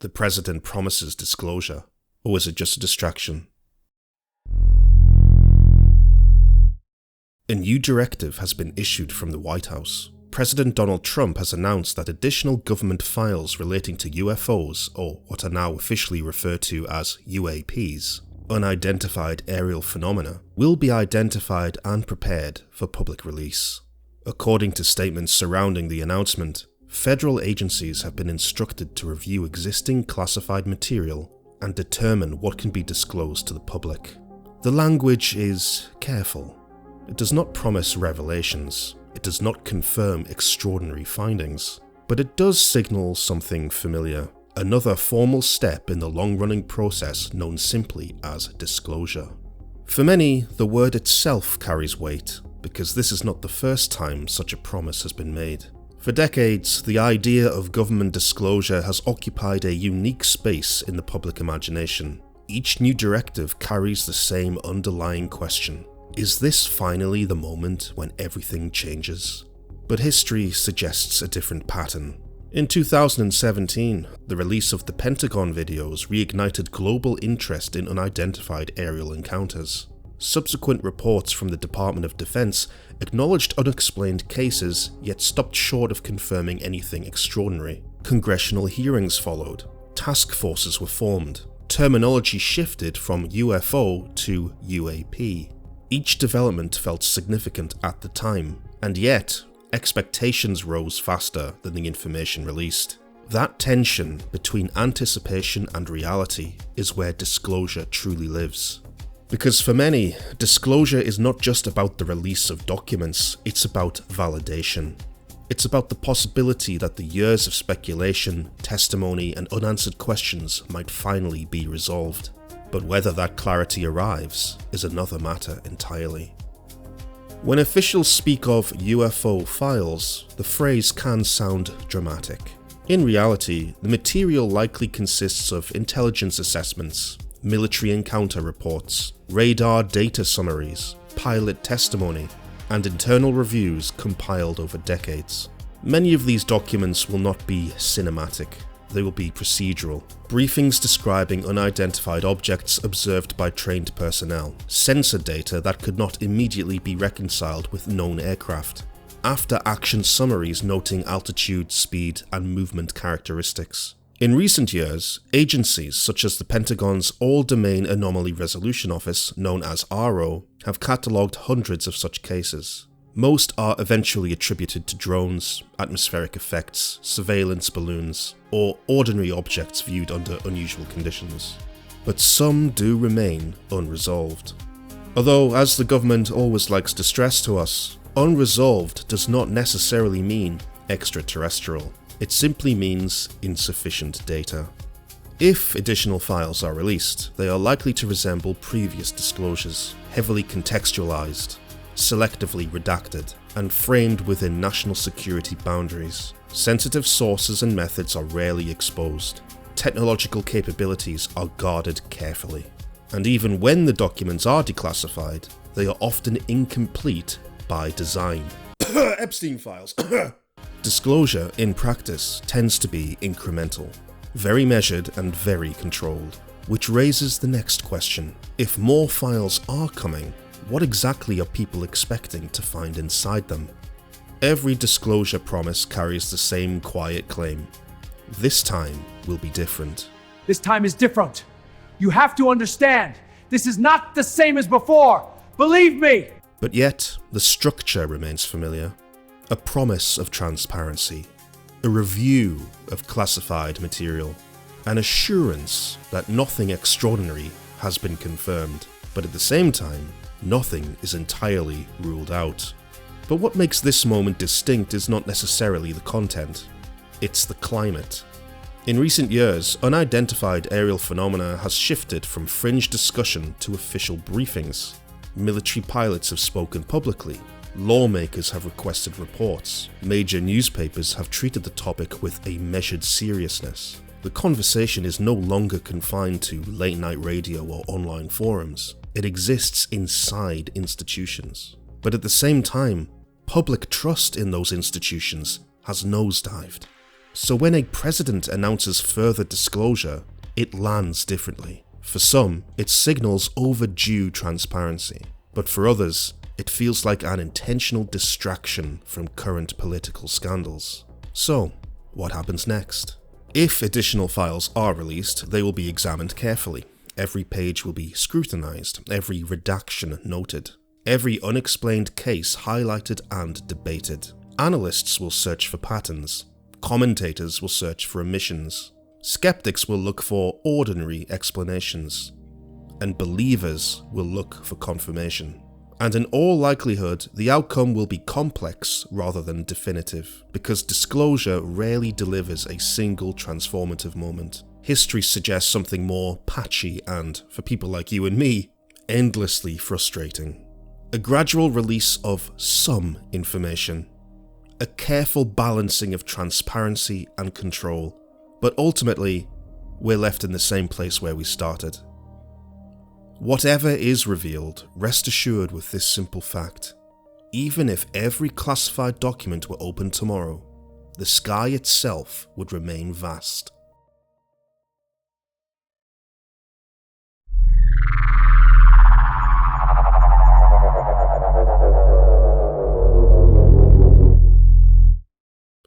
the president promises disclosure, or is it just a distraction? A new directive has been issued from the White House. President Donald Trump has announced that additional government files relating to UFOs, or what are now officially referred to as UAPs, unidentified aerial phenomena, will be identified and prepared for public release. According to statements surrounding the announcement, federal agencies have been instructed to review existing classified material and determine what can be disclosed to the public. The language is careful. It does not promise revelations. It does not confirm extraordinary findings. But it does signal something familiar. Another formal step in the long-running process known simply as disclosure. For many, the word itself carries weight, because this is not the first time such a promise has been made. For decades, the idea of government disclosure has occupied a unique space in the public imagination. Each new directive carries the same underlying question. Is this finally the moment when everything changes? But history suggests a different pattern. In 2017, the release of the Pentagon videos reignited global interest in unidentified aerial encounters. Subsequent reports from the Department of Defense acknowledged unexplained cases, yet stopped short of confirming anything extraordinary. Congressional hearings followed. Task forces were formed. Terminology shifted from UFO to UAP. Each development felt significant at the time, and yet, expectations rose faster than the information released. That tension between anticipation and reality is where disclosure truly lives. Because for many, disclosure is not just about the release of documents, it's about validation. It's about the possibility that the years of speculation, testimony, and unanswered questions might finally be resolved. But whether that clarity arrives is another matter entirely. When officials speak of UFO files, the phrase can sound dramatic. In reality, the material likely consists of intelligence assessments, military encounter reports, radar data summaries, pilot testimony, and internal reviews compiled over decades. Many of these documents will not be cinematic. They will be procedural. Briefings describing unidentified objects observed by trained personnel, sensor data that could not immediately be reconciled with known aircraft, after-action summaries noting altitude, speed, and movement characteristics. In recent years, agencies such as the Pentagon's All-domain Anomaly Resolution Office, known as AARO, have catalogued hundreds of such cases. Most are eventually attributed to drones, atmospheric effects, surveillance balloons, or ordinary objects viewed under unusual conditions. But some do remain unresolved. Although, as the government always likes to stress to us, unresolved does not necessarily mean extraterrestrial. It simply means insufficient data. If additional files are released, they are likely to resemble previous disclosures, heavily contextualized, selectively redacted, and framed within national security boundaries. Sensitive sources and methods are rarely exposed. Technological capabilities are guarded carefully. And even when the documents are declassified, they are often incomplete by design. Epstein files. Disclosure, in practice, tends to be incremental, very measured and very controlled, which raises the next question. If more files are coming, what exactly are people expecting to find inside them? Every disclosure promise carries the same quiet claim. This time will be different. This time is different. You have to understand, this is not the same as before. Believe me! But yet, the structure remains familiar. A promise of transparency, a review of classified material, an assurance that nothing extraordinary has been confirmed, but at the same time, nothing is entirely ruled out. But what makes this moment distinct is not necessarily the content, it's the climate. In recent years, unidentified aerial phenomena has shifted from fringe discussion to official briefings. Military pilots have spoken publicly, lawmakers have requested reports, major newspapers have treated the topic with a measured seriousness. The conversation is no longer confined to late-night radio or online forums. It exists inside institutions. But at the same time, public trust in those institutions has nosedived. So when a president announces further disclosure, it lands differently. For some, it signals overdue transparency, but for others, it feels like an intentional distraction from current political scandals. So, what happens next? If additional files are released, they will be examined carefully. Every page will be scrutinized, every redaction noted, every unexplained case highlighted and debated. Analysts will search for patterns, commentators will search for omissions, skeptics will look for ordinary explanations, and believers will look for confirmation. And in all likelihood, the outcome will be complex rather than definitive, because disclosure rarely delivers a single transformative moment. History suggests something more patchy and, for people like you and me, endlessly frustrating. A gradual release of some information, a careful balancing of transparency and control, but ultimately, we're left in the same place where we started. Whatever is revealed, rest assured with this simple fact: even if every classified document were opened tomorrow, the sky itself would remain vast.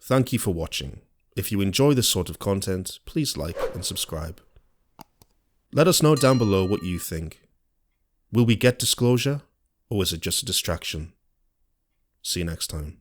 Thank you for watching. If you enjoy this sort of content, please like and subscribe. Let us know down below what you think. Will we get disclosure, or is it just a distraction? See you next time.